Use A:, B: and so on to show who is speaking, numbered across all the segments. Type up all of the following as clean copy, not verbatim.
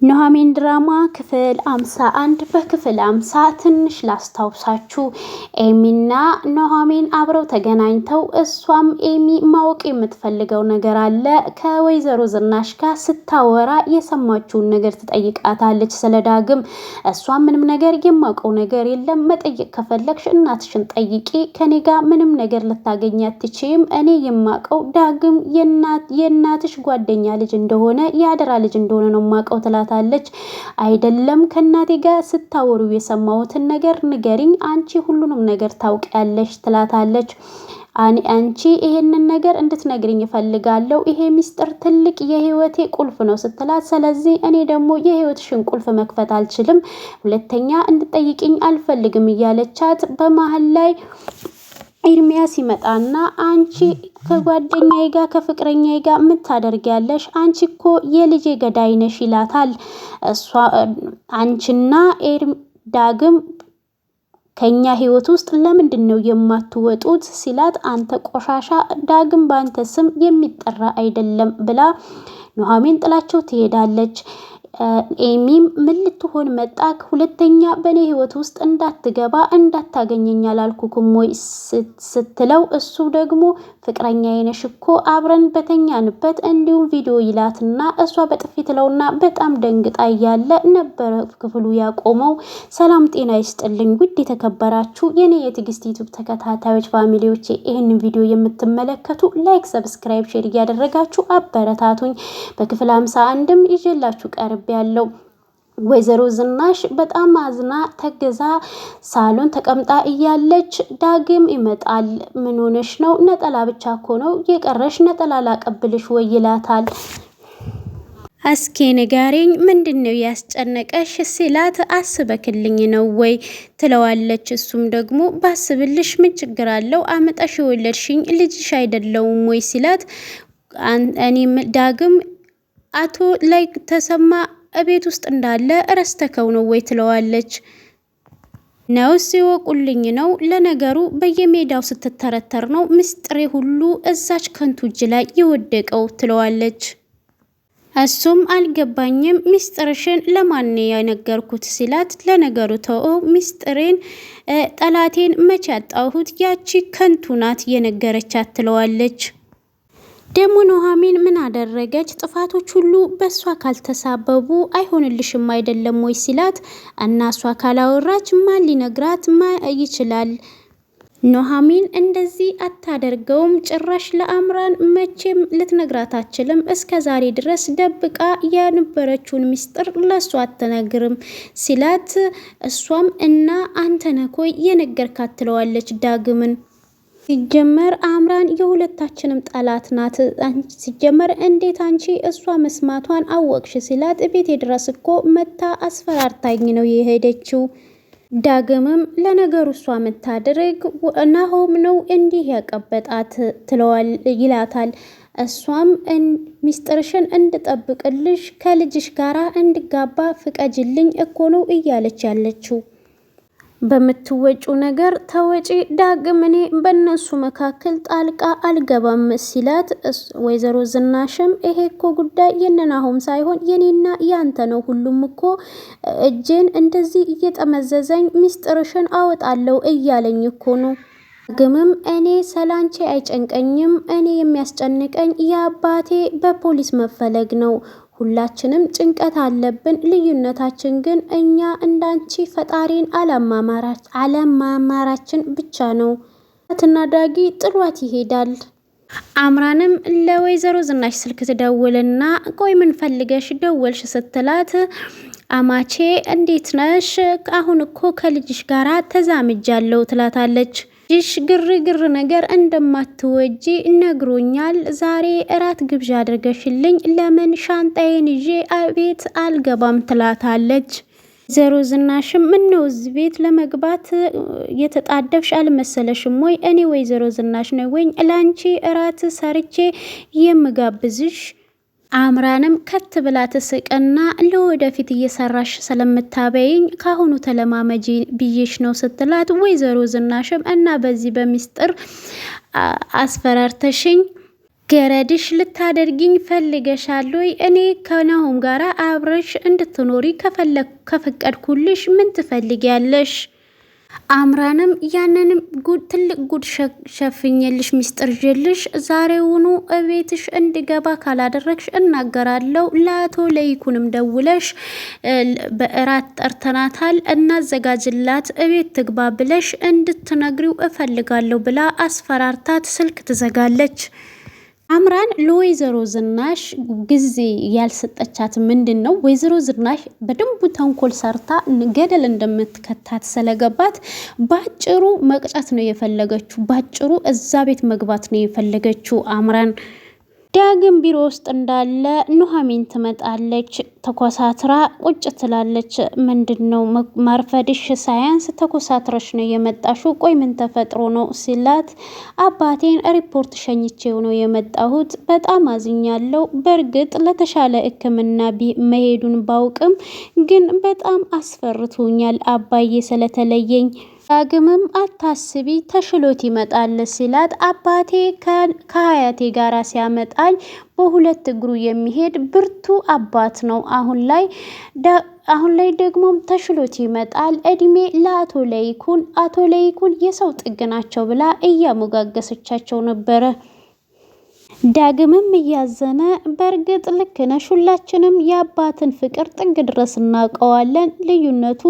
A: ኑሐሚን ድራማ ክፍል 51 በክፍል 50 ትንሽ ላስታውሳችሁ። ኤሚና ኑሐሚን አብረው ተገናኝተው እሷም ኤሚ ማወቅ የምትፈልገው ነገር አለ ከወይዘሮ ዝናሽ ጋር ስታወራ የሰማችውን ነገር ትጠይቃታለች ስለ ዳግም። እሷ ምንም ነገር የማውቀው ነገር የለም፣ መጠየቅ ከፈለግሽ እናትሽን ጠይቂ፣ ከኔ ጋር ምንም ነገር ልታገኝ አትችይም፣ እኔ የማውቀው ዳግም የእናትሽ ጓደኛ ልጅ እንደሆነ ያደራ ልጅ እንደሆነ ነው የማውቀው ትላት ታለች። አይደለም ከናቴ ጋር ስታወሩ የሰማሁትን ነገር ንገሪኝ፣ አንቺ ሁሉንም ነገር ታውቂያለሽ ትላታለች። አንቺ ይሄንን ነገር እንድትነግሪኝ እፈልጋለሁ፣ ይሄ ሚስጥር ትልቅ የህይወቴ ቁልፍ ነው ስትላት፣ ስለዚህ እኔ ደግሞ የህይወትሽን ቁልፍ መክፈት አልችልም፣ ሁለተኛ እንድትጠይቂኝ አልፈልግም እያለቻት በመሃል ላይ ኤርሚያስ ይመጣና አንቺ ከጓደኛዬ ጋር ከፍቅረኛዬ ጋር ምን ታደርጊያለሽ? አንቺ እኮ የልጄ ገዳይ ነሽ ይላታል። እሷ አንቺና ዳግም ከኛ ህይወት ውስጥ ለምንድን ነው የማትወጡት ሲላት፣ አንተ ቆሻሻ፣ ዳግም በአንተ ስም የሚጠራ አይደለም ብላ ኑሐሚን ጥላቸው ትሄዳለች። ኤሚም ምን ልትሆን መጣክ? ሁለተኛ በኔ ህይወት ውስጥ እንዳትገባ እንዳታገኘኝ አላልኩክም ወይ ስትለው፣ እሱ ደግሞ ፍቅረኛዬ ነሽ እኮ አብረን በተኛንበት እንዲሁም ቪዲዮ ይላትና እሷ በጥፊ ትለውና በጣም ደንግጣ እያለ ነበረ ክፍሉ ያቆመው። ሰላም ጤና ይስጥልኝ ውድ የተከበራችሁ የኔ የትዕግስት ዩቲዩብ ተከታታዮች ፋሚሊዎቼ፣ ይህንን ቪዲዮ የምትመለከቱ ላይክ፣ ሰብስክራይብ፣ ሼር እያደረጋችሁ አበረታቱኝ። በክፍል 51ም ይዤላችሁ ቀርብ ያለው ወይዘሮ ዝናሽ በጣም አዝና ተገዛ ሳሎን ተቀምጣ እያለች ዳግም ይመጣል። ምን ሆነሽ ነው? ነጠላ ብቻ እኮ ነው የቀረሽ፣ ነጠላ ላቀብልሽ ወይ ይላታል። እስኪ ንገሪኝ ምንድነው ያስጨነቀሽ ሲላት፣ አስበክልኝ ነው ወይ ትለዋለች። እሱም ደግሞ ባስብልሽ ምን ችግር አለው? አመጣሽ የወለድሽኝ ልጅሽ አይደለውም ወይ ሲላት፣ እኔም ዳግም አቶ ላይ ተሰማ እቤት ውስጥ እንዳለ ረስተከው ነው ወይ ትለዋለች። ነው ሲወቁልኝ ነው፣ ለነገሩ በየሜዳው ስትተረተር ነው ምስጢሬ ሁሉ እዛች ከንቱ እጅ ላይ የወደቀው ትለዋለች። እሱም አልገባኝም፣ ምስጢርሽን ለማን ያነገርኩት ሲላት፣ ለነገሩ ተው ምስጢሬን ጠላቴን መቼ ያጣሁት፣ ያቺ ከንቱ ናት የነገረቻት ትለዋለች። ደሞ ኑሐሚን ምን አደረገች? ጥፋቶች ሁሉ በእሷ ካልተሳበቡ አይሆንልሽም አይደለም ወይ ሲላት፣ እና እሷ ካላወራች ማን ሊነግራት ይችላል? ኑሐሚን እንደዚህ አታደርገውም፣ ጭራሽ ለአምራን መቼም ልትነግራት አትችልም። እስከ ዛሬ ድረስ ደብቃ የነበረችውን ምስጢር ለእሷ አትነግርም ሲላት፣ እሷም እና አንተ ነህ እኮ የነገርካት ትለዋለች ዳግምን። ሲጀመር አምራን የሁለታችንም ጠላት ናት። ሲጀመር እንዴት አንቺ እሷ መስማቷን አወቅሽ ሲላት፣ ቤቴ ድረስ እኮ መታ አስፈራርታኝ ነው የሄደችው። ዳግምም ለነገሩ እሷ መታደርግ ናሆም ነው እንዲህ ያቀበጣት ይላታል። እሷም ሚስጥርሽን እንድጠብቅልሽ ከልጅሽ ጋራ እንድጋባ ፍቀጅልኝ እኮ ነው እያለች ያለችው። በምትወጩ ነገር ተወጪ ዳግም፣ እኔ በእነሱ መካከል ጣልቃ አልገባም ሲላት፣ ወይዘሮ ዝናሽም ይሄ እኮ ጉዳይ የነናሆም ሳይሆን የኔና ያንተ ነው፣ ሁሉም እኮ እጄን እንደዚህ እየጠመዘዘኝ ሚስጥርሽን አወጣለሁ እያለኝ እኮ ነው። ዳግምም እኔ ሰላንቼ አይጨንቀኝም፣ እኔ የሚያስጨንቀኝ የአባቴ በፖሊስ መፈለግ ነው። ሁላችንም ጭንቀት አለብን። ልዩነታችን ግን እኛ እንዳንቺ ፈጣሪን አለማማራችን ብቻ ነው። ትና ዳጊ ጥሏት ይሄዳል። አምራንም ለወይዘሮ ዝናሽ ስልክ ትደውልና ቆይ ምን ፈልገሽ ደወልሽ ስትላት፣ አማቼ እንዴት ነሽ? አሁን እኮ ከልጅሽ ጋራ ተዛምጃለሁ ትላታለች። ልጅሽ ግርግር ነገር እንደማትወጂ ነግሮኛል። ዛሬ እራት ግብዣ አድርገሽልኝ ለምን ሻንጣዬን ይዤ ቤት አልገባም ትላታለች። ወይዘሮ ዝናሽም ምነው እዚህ ቤት ለመግባት የተጣደፍሽ አልመሰለሽም ወይ? እኔ ወይዘሮ ዝናሽ ነው ወይ ላንቺ እራት ሰርቼ የምጋብዝሽ? አምራንም ከት ብላ ትስቅና ለወደፊት እየሰራሽ ስለምታበይኝ ካሁኑ ተለማመጂ ብዬሽ ነው ስትላት፣ ወይዘሮ ዝናሽም እና በዚህ በሚስጥር አስፈራርተሽኝ ገረድሽ ልታደርጊኝ ፈልገሻል ወይ? እኔ ከናሆም ጋር አብረሽ እንድትኖሪ ከፈቀድኩልሽ ምን ትፈልጊያለሽ? አምራንም ያንንም ትልቅ ጉድ ሸፍኜልሽ ሚስጥር ይዤልሽ ዛሬውኑ እቤትሽ እንድገባ ካላደረግሽ እናገራለሁ። ለአቶ ለይኩንም ደውለሽ በእራት ጠርተናታል እናዘጋጅላት እቤት ትግባ ብለሽ እንድትነግሪው እፈልጋለሁ ብላ አስፈራርታት ስልክ ትዘጋለች። አምራን ለወይዘሮ ዝናሽ ጊዜ ያልሰጠቻት ምንድን ነው? ወይዘሮ ዝናሽ በደንቡ ተንኮል ሰርታ ገደል እንደምትከታት ስለገባት ባጭሩ መቅጨት ነው የፈለገችው። ባጭሩ እዛ ቤት መግባት ነው የፈለገችው አምራን። ዳግም ቢሮ ውስጥ እንዳለ ኑሐሚን ትመጣለች። ተኮሳትራ ቁጭ ትላለች። ምንድነው ማርፈድሽ ሳያንስ ተኮሳትረሽ ነው የመጣሽው? ቆይ ምን ተፈጥሮ ነው ሲላት፣ አባቴን ሪፖርት ሸኝቼው ነው የመጣሁት። በጣም አዝኛለሁ። በእርግጥ ለተሻለ ሕክምና መሄዱን ባውቅም ግን በጣም አስፈርቶኛል አባዬ ስለተለየኝ። ዳግምም አታስቢ ተሽሎት ይመጣል ሲላት፣ አባቴ ከሀያቴ ጋራ ሲያመጣኝ በሁለት እግሩ የሚሄድ ብርቱ አባት ነው። አሁን ላይ ደግሞ ተሽሎት ይመጣል። እድሜ ለአቶ ለይኩን፣ አቶ ለይኩን የሰው ጥግ ናቸው ብላ እያሞጋገሰቻቸው ነበረ። ዳግምም እያዘነ በእርግጥ ልክ ነሽ፣ ሁላችንም የአባትን ፍቅር ጥግ ድረስ እናውቀዋለን። ልዩነቱ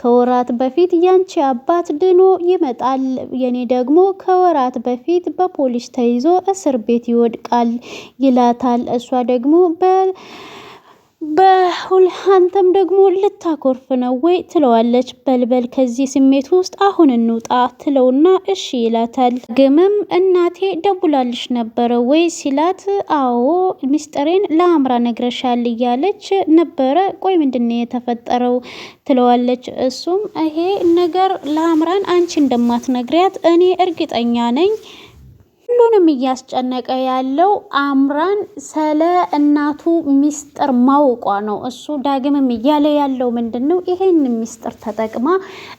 A: ከወራት በፊት ያንቺ አባት ድኖ ይመጣል፣ የኔ ደግሞ ከወራት በፊት በፖሊስ ተይዞ እስር ቤት ይወድቃል ይላታል። እሷ ደግሞ አንተም ደግሞ ልታኮርፍ ነው ወይ ትለዋለች። በልበል ከዚህ ስሜት ውስጥ አሁን እንውጣ ትለውና እሺ ይላታል። ግምም እናቴ ደውላልሽ ነበረ ወይ ሲላት፣ አዎ ሚስጥሬን ለአምራ ነግረሻል እያለች ነበረ። ቆይ ምንድነው የተፈጠረው ትለዋለች። እሱም ይሄ ነገር ለአምራን አንቺ እንደማትነግሪያት እኔ እርግጠኛ ነኝ። ሁሉንም እያስጨነቀ ያለው አምራን ስለ እናቱ ሚስጥር ማውቋ ነው። እሱ ዳግምም እያለ ያለው ምንድነው ይሄን ሚስጥር ተጠቅማ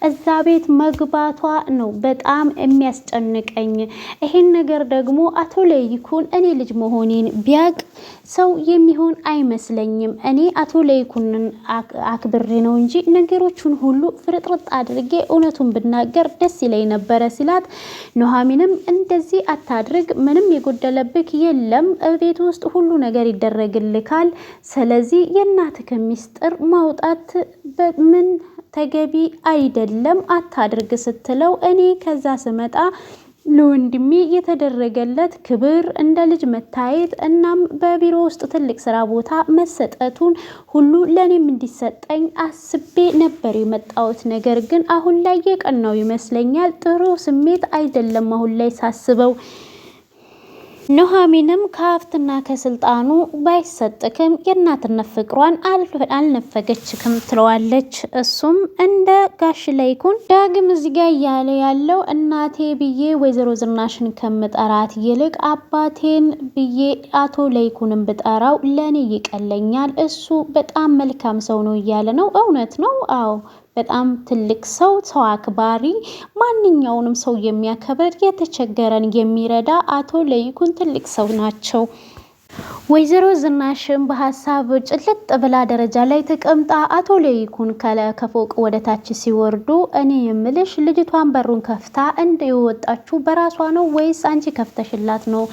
A: እዛ ቤት መግባቷ ነው በጣም የሚያስጨንቀኝ። ይሄን ነገር ደግሞ አቶ ለይኩን እኔ ልጅ መሆኔን ቢያቅ ሰው የሚሆን አይመስለኝም። እኔ አቶ ለይኩንን አክብሬ ነው እንጂ ነገሮቹን ሁሉ ፍርጥርጥ አድርጌ እውነቱን ብናገር ደስ ይለኝ ነበረ ሲላት፣ ኑሐሚንም እንደዚህ አታድርግ፣ ምንም የጎደለብክ የለም፣ ቤት ውስጥ ሁሉ ነገር ይደረግልካል። ስለዚህ የእናትህ ሚስጥር ማውጣት ምን ተገቢ አይደለም፣ አታድርግ ስትለው፣ እኔ ከዛ ስመጣ ለወንድሜ የተደረገለት ክብር እንደ ልጅ መታየት እናም በቢሮ ውስጥ ትልቅ ስራ ቦታ መሰጠቱን ሁሉ ለኔም እንዲሰጠኝ አስቤ ነበር የመጣሁት። ነገር ግን አሁን ላይ የቀናው ይመስለኛል። ጥሩ ስሜት አይደለም አሁን ላይ ሳስበው። ኑሐሚንም ከሀብትና ከስልጣኑ ባይሰጥክም የእናትነት ፍቅሯን አልነፈገችክም ትለዋለች። እሱም እንደ ጋሽ ለይኩን ዳግም እዚህ ጋር እያለ ያለው እናቴ ብዬ ወይዘሮ ዝናሽን ከምጠራት ይልቅ አባቴን ብዬ አቶ ለይኩንን ብጠራው ለኔ ይቀለኛል፣ እሱ በጣም መልካም ሰው ነው እያለ ነው። እውነት ነው። አዎ በጣም ትልቅ ሰው፣ ሰው አክባሪ፣ ማንኛውንም ሰው የሚያከብር፣ የተቸገረን የሚረዳ አቶ ለይኩን ትልቅ ሰው ናቸው። ወይዘሮ ዝናሽም በሀሳብ ጭልጥ ብላ ደረጃ ላይ ተቀምጣ አቶ ለይኩን ከፎቅ ወደ ታች ሲወርዱ፣ እኔ የምልሽ ልጅቷን በሩን ከፍታ እንደወጣችሁ በራሷ ነው ወይስ አንቺ ከፍተሽላት ነው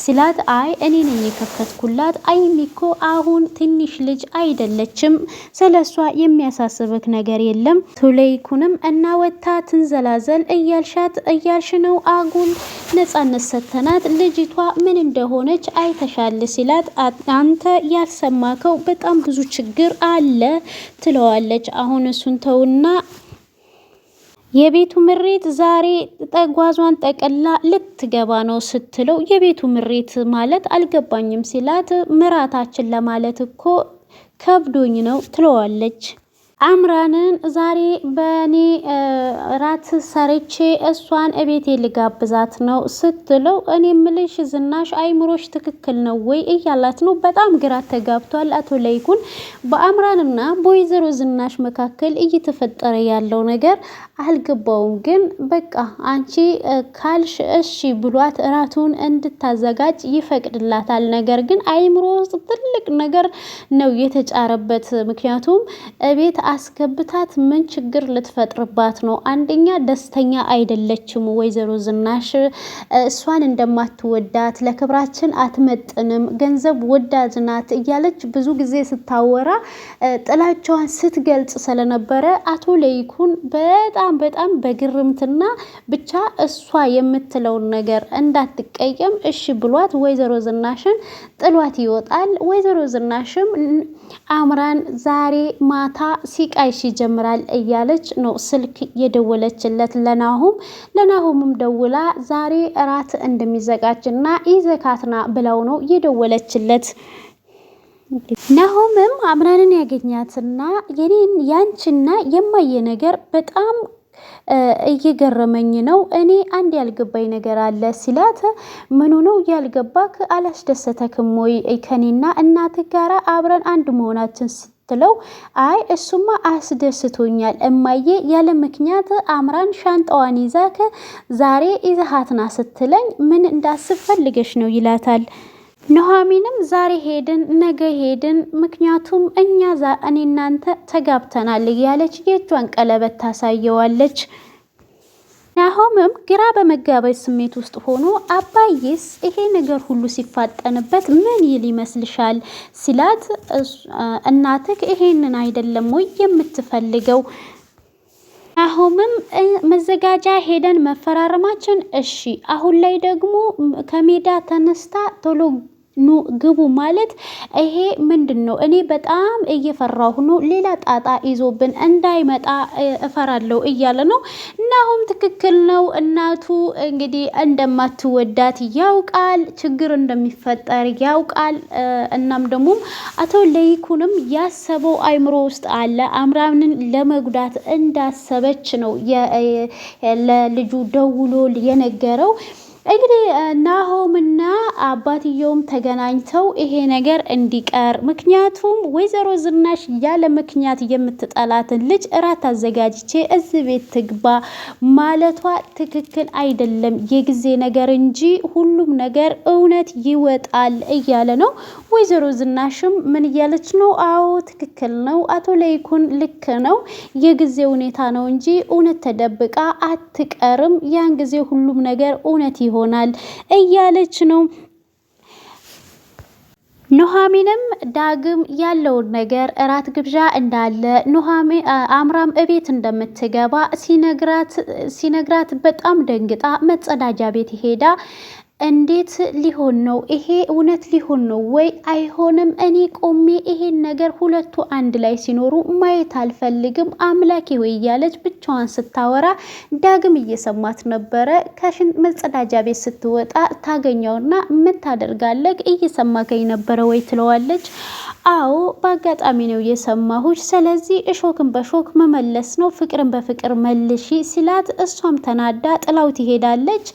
A: ሲላት፣ አይ እኔ ነኝ የከፈትኩላት። አይሚኮ አሁን ትንሽ ልጅ አይደለችም፣ ስለሷ የሚያሳስብክ ነገር የለም። አቶ ለይኩንም እና ወታ ትንዘላዘል እያልሽ ነው፣ አጉል ነፃነት ሰተናት ልጅቷ ምን እንደሆነች አይተሻል ሲላት፣ አንተ ያልሰማከው በጣም ብዙ ችግር አለ ትለዋለች። አሁን እሱን ተውና የቤቱ ምሬት ዛሬ ጓዟን ጠቅላ ልትገባ ነው ስትለው፣ የቤቱ ምሬት ማለት አልገባኝም ሲላት፣ ምራታችን ለማለት እኮ ከብዶኝ ነው ትለዋለች። አምራንን ዛሬ በእኔ ራት ሰርቼ እሷን እቤቴ ልጋብዛት ነው ስትለው እኔ ምልሽ ዝናሽ አይምሮሽ ትክክል ነው ወይ እያላት ነው። በጣም ግራ ተጋብቷል አቶ ለይኩን። በአምራንና በወይዘሮ ዝናሽ መካከል እየተፈጠረ ያለው ነገር አልገባውም። ግን በቃ አንቺ ካልሽ እሺ ብሏት ራቱን እንድታዘጋጅ ይፈቅድላታል። ነገር ግን አይምሮ ውስጥ ትልቅ ነገር ነው የተጫረበት። ምክንያቱም እቤት አስገብታት ምን ችግር ልትፈጥርባት ነው? አንደኛ ደስተኛ አይደለችም ወይዘሮ ዝናሽ እሷን እንደማትወዳት ለክብራችን አትመጥንም፣ ገንዘብ ወዳድ ናት እያለች ብዙ ጊዜ ስታወራ ጥላቻዋን ስትገልጽ ስለነበረ አቶ ለይኩን በጣም በግርምትና ብቻ እሷ የምትለውን ነገር እንዳትቀየም እሺ ብሏት ወይዘሮ ዝናሽን ጥሏት ይወጣል። ወይዘሮ ዝናሽም አምራን ዛሬ ማታ ሲቃይሽ ይጀምራል እያለች ነው ስልክ የደወለችለት ለናሁምም ደውላ ዛሬ እራት እንደሚዘጋጅና ይዘካትና ብለው ነው የደወለችለት። ናሁምም አምራንን ያገኛትና የኔን ያንቺና የማየ ነገር በጣም እየገረመኝ ነው። እኔ አንድ ያልገባኝ ነገር አለ ሲላት ምኑ ነው ያልገባክ? አላስደሰተክም ወይ ከኔና እናት ጋራ አብረን አንድ መሆናችን ስትለው አይ እሱማ አስደስቶኛል እማዬ፣ ያለ ምክንያት አምራን ሻንጣዋን ይዛክ ዛሬ ይዘሃትና ስትለኝ ምን እንዳስብ ፈልገሽ ነው ይላታል። ኑሐሚንም ዛሬ ሄድን ነገ ሄድን ምክንያቱም እኔ እናንተ ተጋብተናል እያለች የእጇን ቀለበት ታሳየዋለች። ናሆምም ግራ በመጋባት ስሜት ውስጥ ሆኖ አባዬስ ይሄ ነገር ሁሉ ሲፋጠንበት ምን ይል ይመስልሻል ሲላት እናትህ ይሄንን አይደለም ወይ የምትፈልገው? ናሆምም መዘጋጃ ሄደን መፈራረማችን እሺ፣ አሁን ላይ ደግሞ ከሜዳ ተነስታ ቶሎ ኑ ግቡ ማለት ይሄ ምንድነው? እኔ በጣም እየፈራሁ ነው፣ ሌላ ጣጣ ይዞብን እንዳይመጣ እፈራለሁ እያለ ነው። ናሆም ትክክል ነው። እናቱ እንግዲህ እንደማትወዳት ያውቃል፣ ችግር እንደሚፈጠር ያውቃል። እናም ደግሞ አቶ ለይኩንም ያሰበው አይምሮ ውስጥ አለ። አምራንን ለመጉዳት እንዳሰበች ነው ለልጁ ደውሎ የነገረው። እንግዲህ ናሆምና አባትየውም ተገናኝተው ይሄ ነገር እንዲቀር፣ ምክንያቱም ወይዘሮ ዝናሽ ያለ ምክንያት የምትጠላትን ልጅ እራት አዘጋጅቼ እዚህ ቤት ትግባ ማለቷ ትክክል አይደለም፣ የጊዜ ነገር እንጂ ሁሉም ነገር እውነት ይወጣል እያለ ነው። ወይዘሮ ዝናሽም ምን እያለች ነው? አዎ ትክክል ነው፣ አቶ ለይኩን ልክ ነው፣ የጊዜ ሁኔታ ነው እንጂ እውነት ተደብቃ አትቀርም፣ ያን ጊዜ ሁሉም ነገር እውነት ይሆናል እያለች ነው። ኑሐሚንም ዳግም ያለውን ነገር እራት ግብዣ እንዳለ አምራም እቤት እንደምትገባ ሲነግራት በጣም ደንግጣ መጸዳጃ ቤት ሄዳ እንዴት ሊሆን ነው ይሄ? እውነት ሊሆን ነው ወይ አይሆንም? እኔ ቆሜ ይሄን ነገር ሁለቱ አንድ ላይ ሲኖሩ ማየት አልፈልግም አምላኬ ወይ እያለች ብቻዋን ስታወራ ዳግም እየሰማት ነበረ። መጸዳጃ ቤት ስትወጣ ታገኘውና ምን ታደርጋለህ? እየሰማከኝ ነበረ ወይ ትለዋለች። አዎ በአጋጣሚ ነው የሰማሁሽ፣ ስለዚህ እሾክን በሾክ መመለስ ነው፣ ፍቅርን በፍቅር መልሺ ሲላት እሷም ተናዳ ጥላው ትሄዳለች።